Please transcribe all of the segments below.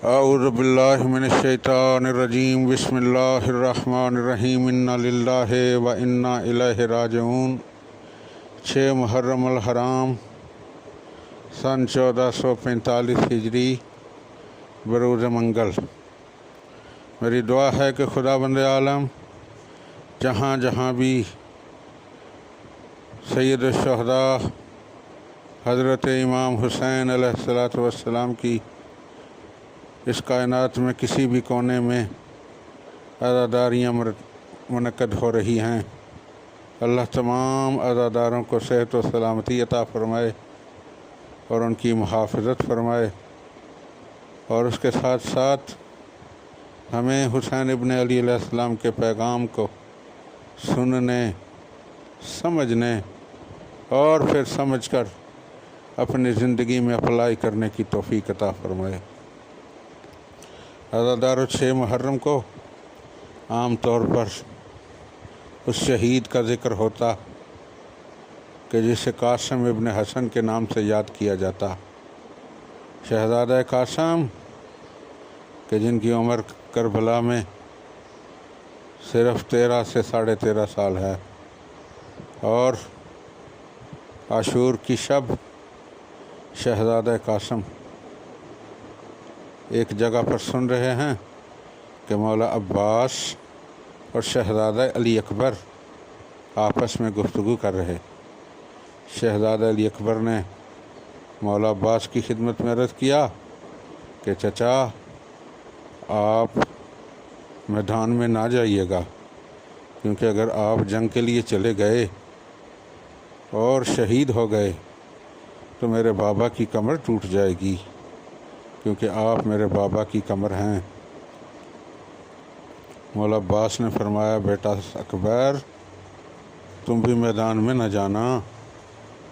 اعوذ باللہ من الشیطان الرجیم بسم اللہ الرحمن الرحیم انا للہ و انا الیہ راجعون 6 محرم الحرام سن 1445 ہجری بروز منگل۔ میری دعا ہے کہ خدا بند عالم جہاں جہاں بھی سید الشہداء حضرت امام حسین علیہ السلام کی اس کائنات میں کسی بھی کونے میں عزاداریاں منعقد ہو رہی ہیں، اللہ تمام عزاداروں کو صحت و سلامتی عطا فرمائے اور ان کی محافظت فرمائے، اور اس کے ساتھ ساتھ ہمیں حسین ابن علی علیہ السلام کے پیغام کو سننے، سمجھنے اور پھر سمجھ کر اپنی زندگی میں اپلائی کرنے کی توفیق عطا فرمائے۔ عزادارو، 6 محرم کو عام طور پر اس شہید کا ذکر ہوتا کہ جسے قاسم ابن حسن کے نام سے یاد کیا جاتا، شہزادہ قاسم کہ جن کی عمر کربلا میں صرف 13 سے 13.5 سال ہے، اور عاشور کی شب شہزادہ قاسم ایک جگہ پر سن رہے ہیں کہ مولا عباس اور شہزادہ علی اکبر آپس میں گفتگو کر رہے۔ شہزادہ علی اکبر نے مولا عباس کی خدمت میں عرض کیا کہ چچا، آپ میدان میں نہ جائیے گا، کیونکہ اگر آپ جنگ کے لیے چلے گئے اور شہید ہو گئے تو میرے بابا کی کمر ٹوٹ جائے گی، کیونکہ آپ میرے بابا کی کمر ہیں۔ مولا عباس نے فرمایا، بیٹا اکبر، تم بھی میدان میں نہ جانا،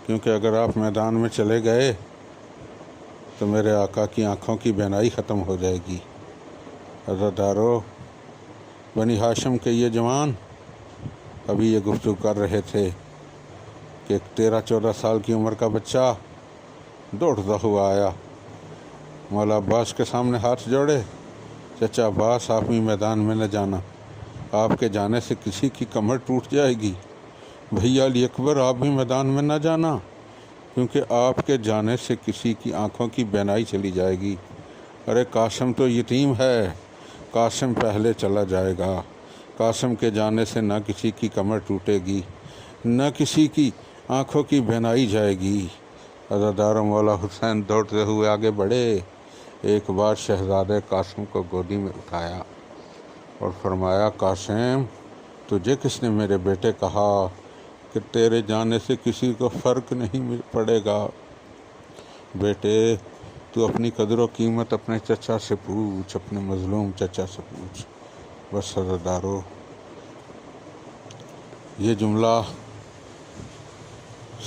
کیونکہ اگر آپ میدان میں چلے گئے تو میرے آقا کی آنکھوں کی بینائی ختم ہو جائے گی۔ عزادارو، بنی ہاشم کے یہ جوان ابھی یہ گفتگو کر رہے تھے کہ 13-14 سال کی عمر کا بچہ دوڑتا ہوا آیا، مولا عباس کے سامنے ہاتھ جوڑے، چچا عباس، آپ بھی میدان میں نہ جانا، آپ کے جانے سے کسی کی کمر ٹوٹ جائے گی۔ بھیا علی اکبر، آپ بھی میدان میں نہ جانا، کیونکہ آپ کے جانے سے کسی کی آنکھوں کی بینائی چلی جائے گی۔ ارے قاسم تو یتیم ہے، قاسم پہلے چلا جائے گا، قاسم کے جانے سے نہ کسی کی کمر ٹوٹے گی، نہ کسی کی آنکھوں کی بینائی جائے گی۔ عزاداروں، مولا حسین دوڑتے ہوئے آگے بڑھے، ایک بار شہزادہ قاسم کو گودی میں اٹھایا اور فرمایا، قاسم، تجھے کس نے میرے بیٹے کہا کہ تیرے جانے سے کسی کو فرق نہیں پڑے گا؟ بیٹے، تو اپنی قدر و قیمت اپنے چچا سے پوچھ، اپنے مظلوم چچا سے پوچھ۔ بس عزادارو، یہ جملہ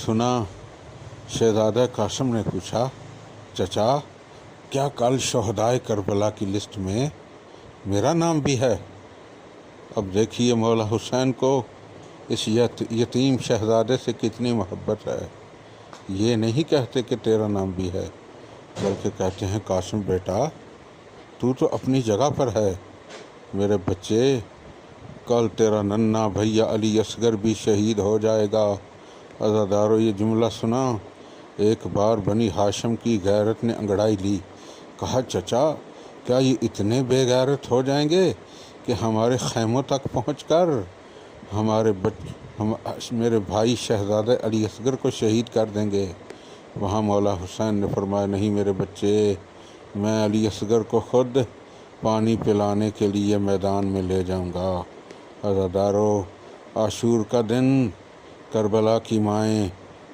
سنا، شہزادہ قاسم نے پوچھا، چچا، کیا کل شہدائے کربلا کی لسٹ میں میرا نام بھی ہے؟ اب دیکھیے مولا حسین کو اس یتیم شہزادے سے کتنی محبت ہے۔ یہ نہیں کہتے کہ تیرا نام بھی ہے، بلکہ کہتے ہیں، قاسم بیٹا، تو اپنی جگہ پر ہے، میرے بچے، کل تیرا ننھا بھیا علی اصغر بھی شہید ہو جائے گا۔ عزادارو، یہ جملہ سنا، ایک بار بنی ہاشم کی غیرت نے انگڑائی لی، کہا، چچا، کیا یہ اتنے بے غیرت ہو جائیں گے کہ ہمارے خیموں تک پہنچ کر میرے بھائی شہزادہ علی اصغر کو شہید کر دیں گے؟ وہاں مولا حسین نے فرمایا، نہیں میرے بچے، میں علی اصغر کو خود پانی پلانے کے لیے میدان میں لے جاؤں گا۔ عزادارو، عاشور کا دن کربلا کی مائیں،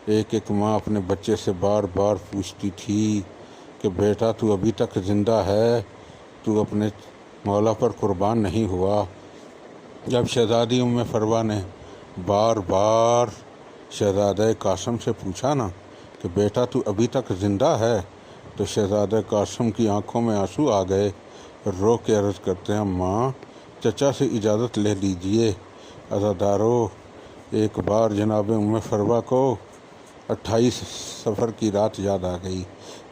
ایک ماں اپنے بچے سے بار بار پوچھتی تھی کہ بیٹا، تو ابھی تک زندہ ہے، تو اپنے مولا پر قربان نہیں ہوا۔ جب شہزادی ام فروہ نے بار بار شہزادہ قاسم سے پوچھا نا کہ بیٹا تو ابھی تک زندہ ہے، تو شہزادہ قاسم کی آنکھوں میں آنسو آ گئے، رو کے عرض کرتے ہیں، ماں، چچا سے اجازت لے لیجئے۔ عزادارو، ایک بار جناب ام فروہ کو 28 صفر کی رات یاد آ گئی،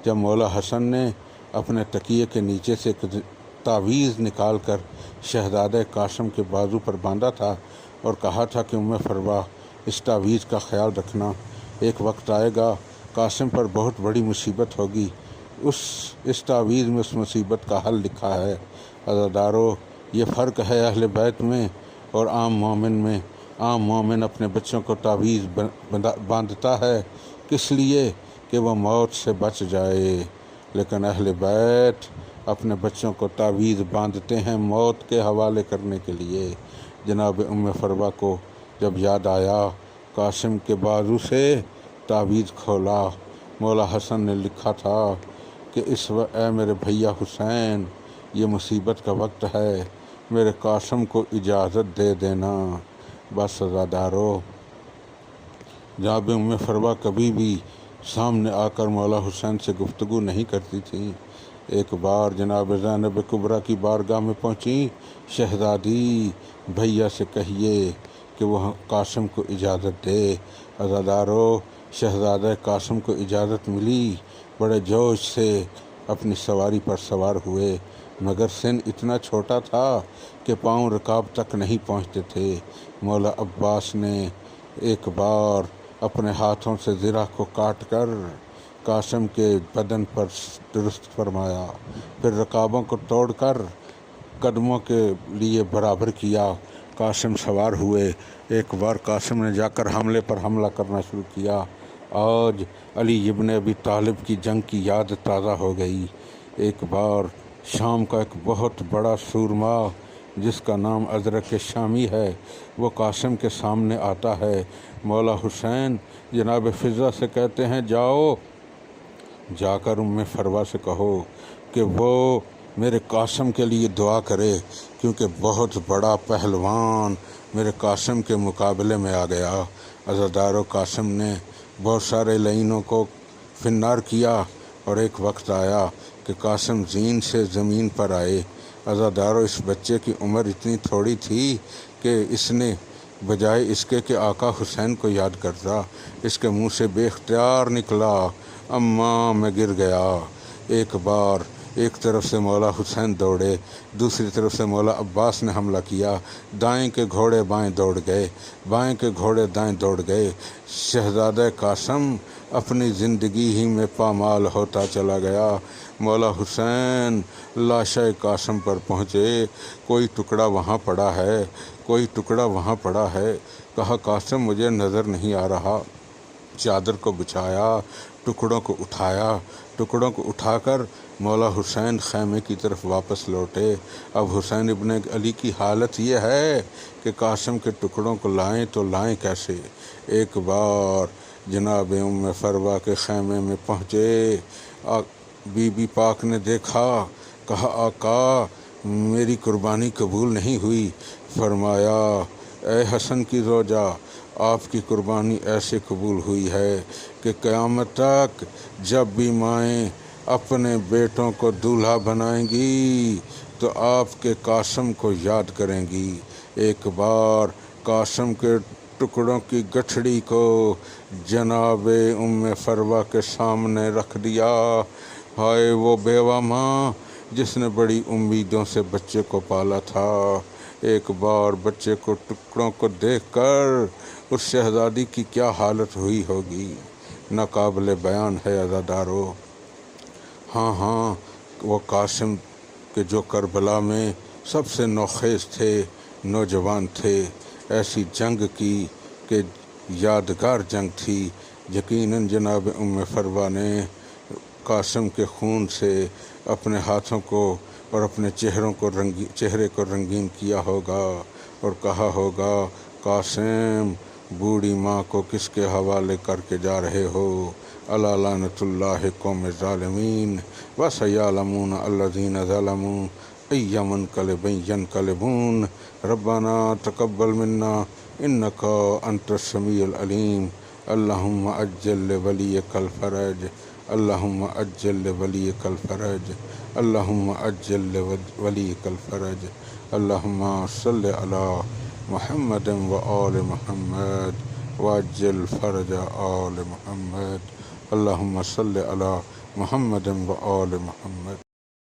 جب مولا حسن نے اپنے تکیے کے نیچے سے ایک تعویذ نکال کر شہزادہ قاسم کے بازو پر باندھا تھا اور کہا تھا کہ ام فروا اس تعویذ کا خیال رکھنا، ایک وقت آئے گا قاسم پر بہت بڑی مصیبت ہوگی۔ اس تعویذ میں اس مصیبت کا حل لکھا ہے۔ عزادارو، یہ فرق ہے اہل بیت میں اور عام مومن میں۔ عام مومن اپنے بچوں کو تعویذ باندھتا ہے کس لیے کہ وہ موت سے بچ جائے، لیکن اہل بیت اپنے بچوں کو تعویذ باندھتے ہیں موت کے حوالے کرنے کے لیے۔ جناب ام فروا کو جب یاد آیا، قاسم کے بازو سے تعویذ کھولا۔ مولا حسن نے لکھا تھا کہ اے میرے بھیا حسین، یہ مصیبت کا وقت ہے، میرے قاسم کو اجازت دے دینا۔ بس عزادارو، جناب ام فروا کبھی بھی سامنے آ کر مولا حسین سے گفتگو نہیں کرتی تھی۔ ایک بار جناب زینب کبریٰ کی بارگاہ میں پہنچی، شہزادی بھیا سے کہیے کہ وہ قاسم کو اجازت دے۔ عزادارو، شہزادہ قاسم کو اجازت ملی، بڑے جوش سے اپنی سواری پر سوار ہوئے، مگر سن اتنا چھوٹا تھا کہ پاؤں رکاب تک نہیں پہنچتے تھے۔ مولا عباس نے ایک بار اپنے ہاتھوں سے زرہ کو کاٹ کر قاسم کے بدن پر درست فرمایا، پھر رکابوں کو توڑ کر قدموں کے لیے برابر کیا۔ قاسم سوار ہوئے۔ ایک بار قاسم نے جا کر حملے پر حملہ کرنا شروع کیا۔ آج علی ابن ابی طالب کی جنگ کی یاد تازہ ہو گئی۔ ایک بار شام کا ایک بہت بڑا سورما جس کا نام ازرق شامی ہے، وہ قاسم کے سامنے آتا ہے۔ مولا حسین جناب فضہ سے کہتے ہیں، جاؤ، جا کر ام فروا سے کہو کہ وہ میرے قاسم کے لیے دعا کرے، کیونکہ بہت بڑا پہلوان میرے قاسم کے مقابلے میں آ گیا۔ عزادارو، قاسم نے بہت سارے لعینوں کو فنار کیا اور ایک وقت آیا کہ قاسم زین سے زمین پر آئے۔ عزادارو، اس بچے کی عمر اتنی تھوڑی تھی کہ اس نے بجائے اس کے کہ آقا حسین کو یاد کرتا، اس کے منہ سے بے اختیار نکلا، اماں میں گر گیا۔ ایک بار ایک طرف سے مولا حسین دوڑے، دوسری طرف سے مولا عباس نے حملہ کیا۔ دائیں کے گھوڑے بائیں دوڑ گئے، بائیں کے گھوڑے دائیں دوڑ گئے۔ شہزادہ قاسم اپنی زندگی ہی میں پامال ہوتا چلا گیا۔ مولا حسین لاشِ قاسم پر پہنچے، کوئی ٹکڑا وہاں پڑا ہے، کوئی ٹکڑا وہاں پڑا ہے۔ کہا، قاسم مجھے نظر نہیں آ رہا۔ چادر کو بچھایا، ٹکڑوں کو اٹھایا، ٹکڑوں کو اٹھا کر مولا حسین خیمے کی طرف واپس لوٹے۔ اب حسین ابن علی کی حالت یہ ہے کہ قاسم کے ٹکڑوں کو لائیں تو لائیں کیسے۔ ایک بار جناب ام فروا کے خیمے میں پہنچے، بی بی پاک نے دیکھا، کہا، آقا میری قربانی قبول نہیں ہوئی۔ فرمایا، اے حسن کی زوجہ، آپ کی قربانی ایسے قبول ہوئی ہے کہ قیامت تک جب بھی مائیں اپنے بیٹوں کو دولہا بنائیں گی تو آپ کے قاسم کو یاد کریں گی۔ ایک بار قاسم کے ٹکڑوں کی گٹھڑی کو جناب ام فروا کے سامنے رکھ دیا۔ ہائے وہ بیوہ ماں جس نے بڑی امیدوں سے بچے کو پالا تھا۔ ایک بار بچے کو ٹکڑوں کو دیکھ کر اس شہزادی کی کیا حالت ہوئی ہوگی، ناقابل بیان ہے عزادارو۔ ہاں، وہ قاسم کہ جو کربلا میں سب سے نوخیز تھے، نوجوان تھے، ایسی جنگ کی کہ یادگار جنگ تھی۔ یقیناً جناب ام فروا نے قاسم کے خون سے اپنے ہاتھوں کو اور اپنے چہرے کو رنگین کیا ہوگا اور کہا ہوگا، قاسم بوڑھی ماں کو کس کے حوالے کر کے جا رہے ہو؟ الا لعنۃ اللہ قوم الظالمین وسیعلمون الذین ظلموا ای منقلب ینقلبون ربنا تقبل منا انک انت السمیع العلیم اللہم عجل لولیک الفرج اللہم عجل لولیک الفرج اللہم عجل لولیک الفرج اللہم صل علی محمد و آل محمد وعجل فرج آل محمد اللہم صل علی محمد و آل محمد.